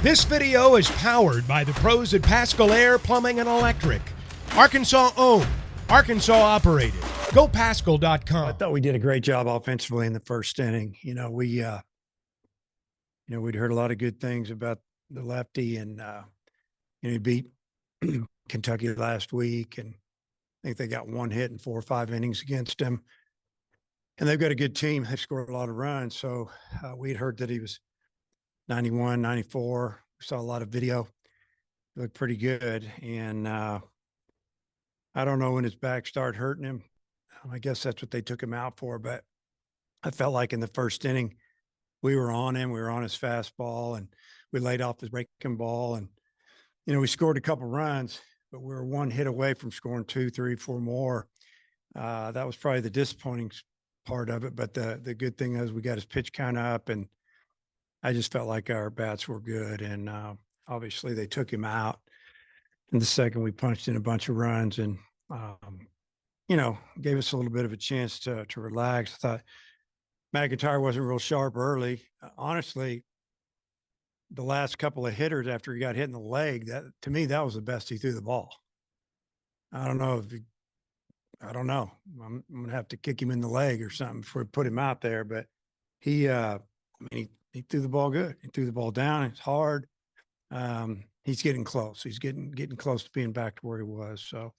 This video is powered by the pros at Pascal Air Plumbing and Electric. Arkansas owned, Arkansas operated. GoPascal.com. I thought we did a great job offensively in the first inning. We'd heard a lot of good things about the lefty, and he beat Kentucky last week, and I think they got one hit in 4 or 5 innings against him. And they've got a good team. They've scored a lot of runs. So we'd heard that he was 91, 94. We saw a lot of video. He looked pretty good. And I don't know when his back started hurting him. I guess that's what they took him out for. But I felt like in the first inning, we were on him. We were on his fastball, and we laid off his breaking ball. And, we scored a couple runs, but we were 1 hit away from scoring 2, 3, 4 more. That was probably the disappointing part of it. But the good thing is we got his pitch count up, and I just felt like our bats were good. And obviously they took him out. In the second, we punched in a bunch of runs, and, gave us a little bit of a chance to relax. I thought McEntire wasn't real sharp early. Honestly, the last couple of hitters after he got hit in the leg, to me, that was the best he threw the ball. I don't know. I'm going to have to kick him in the leg or something before we put him out there. But he threw the ball good. He threw the ball down. It's hard. He's getting close. He's getting close to being back to where he was. So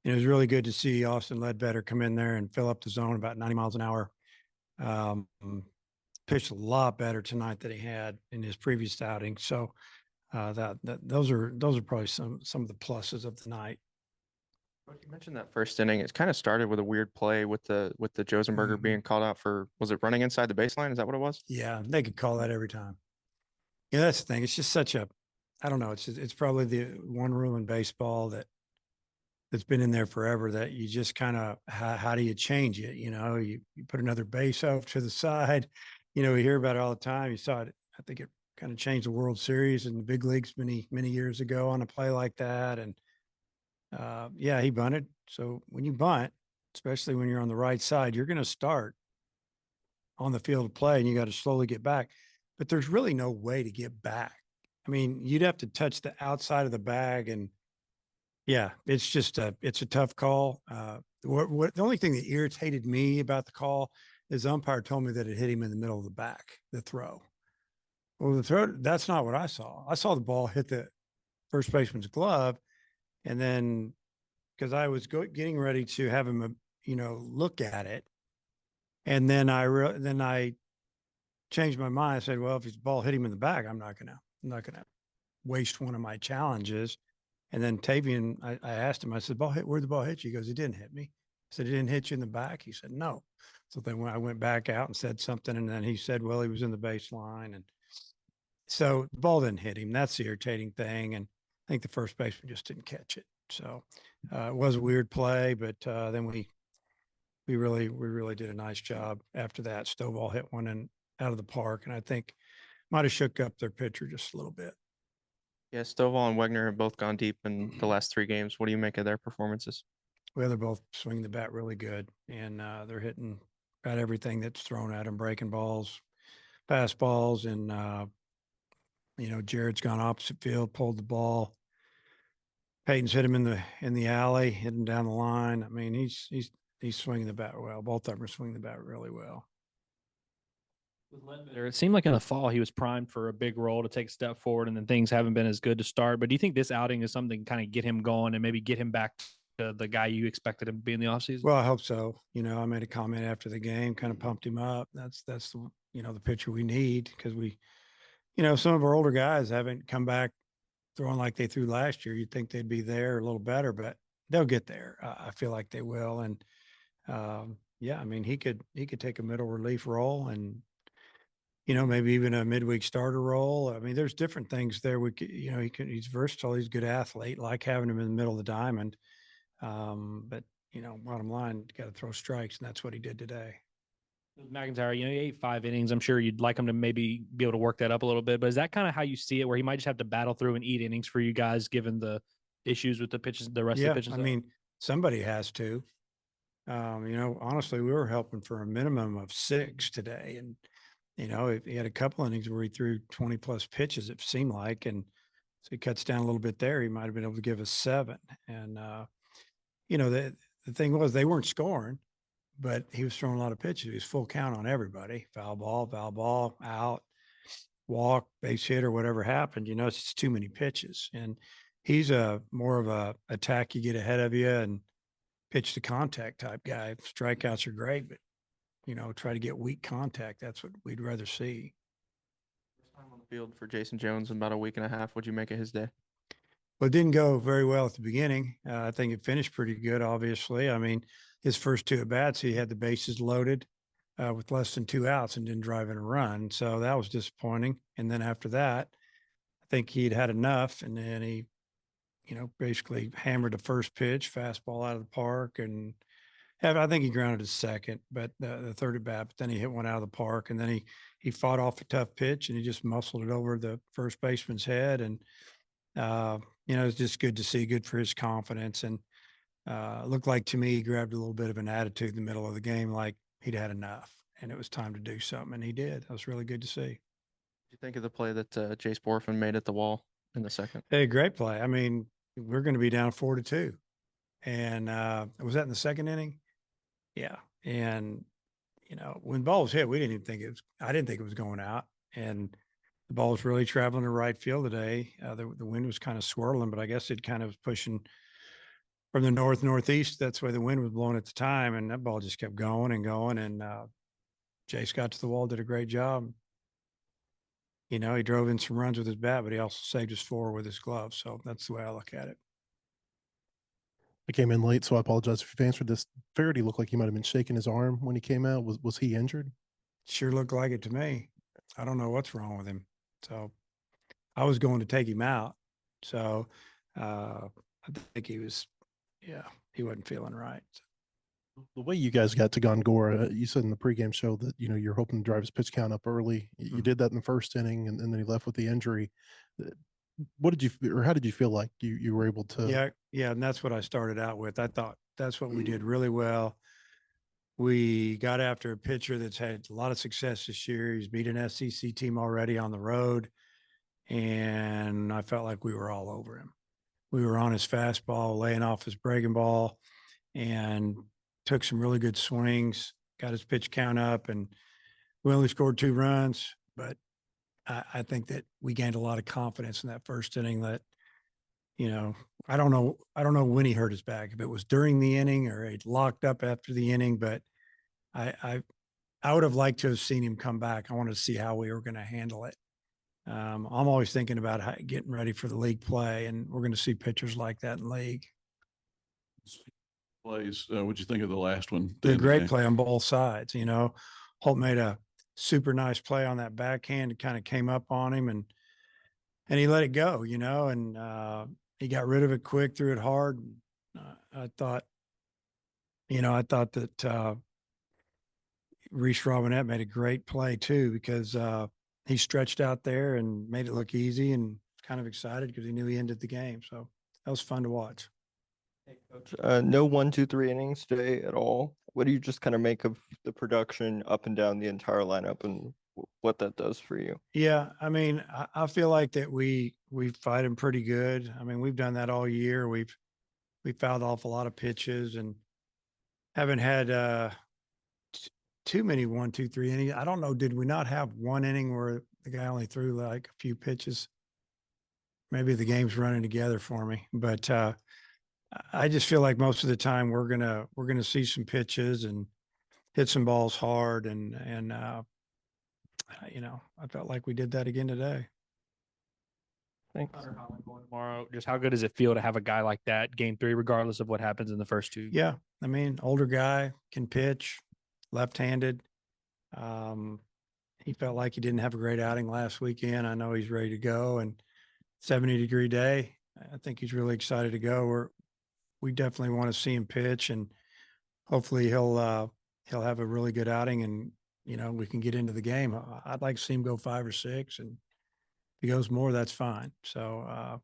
it was really good to see Austin Ledbetter come in there and fill up the zone about 90 miles an hour. Pitched a lot better tonight than he had in his previous outing. So those are probably some of the pluses of the night. You mentioned that first inning. It kind of started with a weird play with the Josenberger being called out for, was it running inside the baseline? Is that what it was? Yeah, they could call that every time. Yeah, that's the thing. It's just such a, I don't know. It's probably the one rule in baseball that's been in there forever, that you just kind of, how do you change it? You put another base off to the side. We hear about it all the time. You saw it. I think it kind of changed the World Series in the big leagues many years ago on a play like that. And he bunted. So when you bunt, especially when you're on the right side, you're going to start on the field of play, and you got to slowly get back. But there's really no way to get back. I mean, you'd have to touch the outside of the bag, and it's a tough call. The only thing that irritated me about the call is the umpire told me that it hit him in the middle of the back, the throw. Well, the throw, that's not what I saw. I saw the ball hit the first baseman's glove, and then because I was getting ready to have him, look at it, and then I changed my mind. I said, well, if his ball hit him in the back, I'm not gonna waste one of my challenges. And then Tavian, I asked him, I said, where'd the ball hit you? He goes, it didn't hit me. I said, it didn't hit you in the back? He said, no. So then when I went back out and said something, and then he said, well, he was in the baseline. And so the ball didn't hit him. That's the irritating thing. And I think the first baseman just didn't catch it. So it was a weird play, but then we really did a nice job after that. Stovall hit one out of the park, and I think might have shook up their pitcher just a little bit. Yeah, Stovall and Wegner have both gone deep in the last 3 games. What do you make of their performances? Well, they're both swinging the bat really good, and they're hitting about everything that's thrown at them, breaking balls, fastballs, and Jared's gone opposite field, pulled the ball. Peyton's hit him in the alley, hit him down the line. I mean, he's swinging the bat well. Both of them are swinging the bat really well. It seemed like in the fall he was primed for a big role to take a step forward, and then things haven't been as good to start. But do you think this outing is something to kind of get him going and maybe get him back to the guy you expected him to be in the offseason? Well, I hope so. I made a comment after the game, kind of pumped him up. That's the the pitcher we need, because we, some of our older guys haven't come back throwing like they threw last year. You'd think they'd be there a little better, but they'll get there. I feel like they will. And I mean, he could take a middle relief role, and maybe even a midweek starter role. I mean, there's different things there. He's versatile. He's a good athlete. Like having him in the middle of the diamond. But bottom line, you got to throw strikes, and that's what he did today. McEntire, he ate 5 innings. I'm sure you'd like him to maybe be able to work that up a little bit, but is that kind of how you see it, where he might just have to battle through and eat innings for you guys, given the issues with the pitches, the rest of the pitches? I mean, somebody has to. Honestly, we were helping for a minimum of 6 today, and he had a couple innings where he threw 20 plus pitches, it seemed like. And so he cuts down a little bit there. He might have been able to give us 7. And, the thing was they weren't scoring, but he was throwing a lot of pitches. He was full count on everybody. Foul ball, out, walk, base hit, or whatever happened. It's just too many pitches. And he's more of a attack, you get ahead of you and pitch to contact type guy. Strikeouts are great, but try to get weak contact. That's what we'd rather see. First time on the field for Jason Jones in about a week and a half. What'd you make of his day? Well, it didn't go very well at the beginning. I think it finished pretty good, obviously. I mean, his first 2 at-bats, he had the bases loaded with less than 2 outs and didn't drive in a run. So that was disappointing. And then after that, I think he'd had enough. And then he, basically hammered the first pitch, fastball out of the park. And I think he grounded his second, but the third at-bat, but then he hit one out of the park. And then he fought off a tough pitch and he just muscled it over the first baseman's head. And, it's just good to see, good for his confidence. And it looked like to me, he grabbed a little bit of an attitude in the middle of the game, like he'd had enough and it was time to do something. And he did. That was really good to see. What do you think of the play that Jace Borfin made at the wall in the second? Hey, great play. I mean, we're going to be down 4-2. And was that in the second inning? Yeah. And, when the ball was hit, I didn't think it was going out. And the ball was really traveling to right field today. The wind was kind of swirling, but I guess it kind of was pushing from the northeast. That's where the wind was blowing at the time. And that ball just kept going and going. And Jace got to the wall, did a great job. He drove in some runs with his bat, but he also saved us 4 with his glove. So that's the way I look at it. I came in late, so I apologize if you've answered this. Faraday looked like he might have been shaking his arm when he came out. Was he injured? Sure looked like it to me. I don't know what's wrong with him. So I was going to take him out. So I think he wasn't feeling right. The way you guys got to Gongora, you said in the pregame show that, you're hoping to drive his pitch count up early. You did that in the first inning, and then he left with the injury. How did you feel like you were able to? Yeah. And that's what I started out with. I thought that's what we did really well. We got after a pitcher that's had a lot of success this year. He's beat an SEC team already on the road. And I felt like we were all over him. We were on his fastball, laying off his breaking ball, and took some really good swings, got his pitch count up, and we only scored 2 runs. But I think that we gained a lot of confidence in that first inning that, I don't know when he hurt his back, if it was during the inning or he'd locked up after the inning, but I would have liked to have seen him come back. I wanted to see how we were going to handle it. I'm always thinking about getting ready for the league play, and we're going to see pitchers like that in league. Plays, what'd you think of the last one? Did a great play on both sides. Holt made a super nice play on that backhand. It kind of came up on him and he let it go, and he got rid of it quick, threw it hard. I thought that Reese Robinette made a great play too, because he stretched out there and made it look easy, and kind of excited because he knew he ended the game. So that was fun to watch. Hey, Coach, no 1, 2, 3 innings today at all. What do you just kind of make of the production up and down the entire lineup and what that does for you? Yeah, I mean, I feel like that we fight him pretty good. I mean, we've done that all year. We fouled off a lot of pitches and haven't had too many 1, 2, 3 innings. I don't know. Did we not have one inning where the guy only threw like a few pitches? Maybe the game's running together for me, but I just feel like most of the time we're gonna see some pitches and hit some balls hard, and I felt like we did that again today. Thanks. Tomorrow, just how good does it feel to have a guy like that game 3, regardless of what happens in the first 2? Yeah, I mean, older guy, can pitch, left-handed. He felt like he didn't have a great outing last weekend. I know he's ready to go, and 70-degree day. I think he's really excited to go. We definitely want to see him pitch, and hopefully he'll have a really good outing, and we can get into the game. I'd like to see him go 5 or 6, and if he goes more, that's fine. So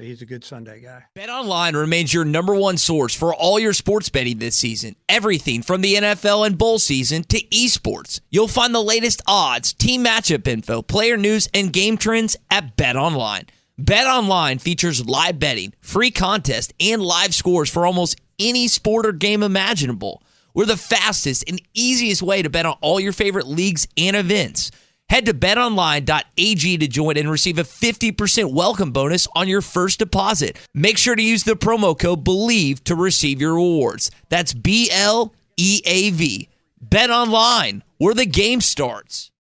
He's a good Sunday guy. BetOnline remains your number one source for all your sports betting this season. Everything from the NFL and bowl season to esports. You'll find the latest odds, team matchup info, player news, and game trends at BetOnline. BetOnline features live betting, free contests, and live scores for almost any sport or game imaginable. We're the fastest and easiest way to bet on all your favorite leagues and events. Head to betonline.ag to join and receive a 50% welcome bonus on your first deposit. Make sure to use the promo code BELIEVE to receive your rewards. That's BLEAV. Bet online, where the game starts.